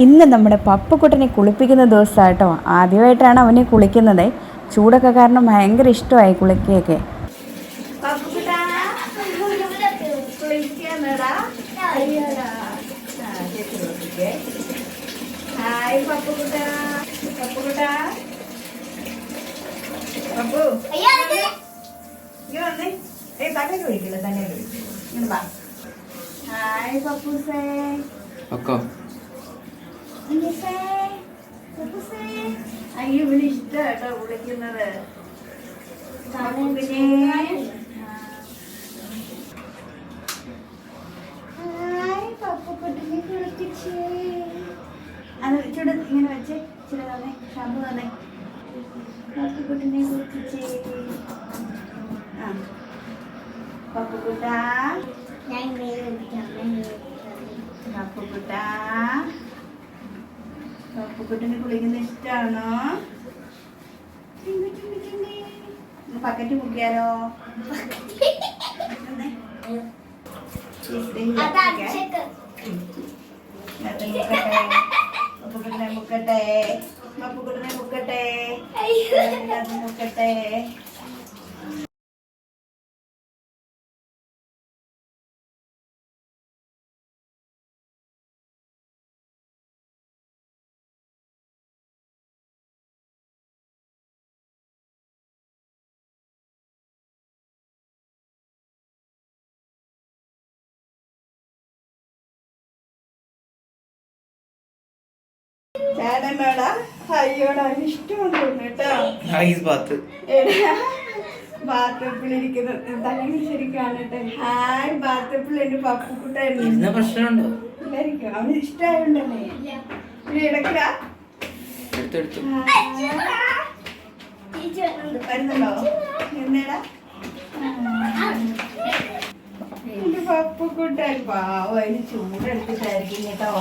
ഇന്ന് നമ്മുടെ പപ്പുക്കുട്ടനെ കുളിപ്പിക്കുന്ന ദിവസമാണ് കേട്ടോ. ആദ്യമായിട്ടാണ് അവനെ കുളിക്കുന്നത്. ചൂടൊക്കെ കാരണം ഭയങ്കര ഇഷ്ടമായി കുളിക്കുകയൊക്കെ. ഹായ് പപ്പുക്കുട്ട, പപ്പുക്കുട്ട, പപ്പു ഇങ്ങനെ വന്നേ. തന്നെ വിളിക്കില്ല, തന്നെ വിളിക്കില്ല. ഹായ് പപ്പൂസേ. അയ്യോ ഇവിടെ ഇഷ്ടം കേട്ടോ വിളിക്കുന്നത്. അത് ചൂട് ഇങ്ങനെ വെച്ച് ഇച്ചിരി തന്നെ ഷാമ്പു തന്നെ പപ്പുക്കുട്ടിനെ കുളിപ്പിച്ചേ. ആ പപ്പുക്കുട്ട, പപ്പുക്കുട്ട, പപ്പുക്കുട്ടിനെ കുളിക്കുന്ന ഇഷ്ടമാണോ? പക്കറ്റ് മുക്കിയാലോ? പപ്പുക്കുട്ടിനെ മുക്കട്ടെ, പപ്പുക്കുട്ടിനെ മുക്കട്ടെ, മുക്കട്ടെ. ചേട്ടനോടാ അയ്യോടാ ഇഷ്ടമുണ്ട് കേട്ടോ. ബാത്റൂമിലിരിക്കുന്നത് തലങ്ങി ശരിക്കാണ് കേട്ടോ. ഹായ് ബാത്റൂമിൽ എന്റെ പപ്പുക്കുട്ടായിരുന്നു. പ്രശ്നമുണ്ടോ? ഇല്ലായിരിക്കും, അവന് ഇഷ്ടമായോണ്ടല്ലേ. ഇടയ്ക്കാ വരുന്നുണ്ടോ? എന്നേടാ എന്റെ പപ്പുക്കുട്ടാൻ പാവം, അതിന് ചൂടെടുത്തിട്ടായിരിക്കും കേട്ടോ.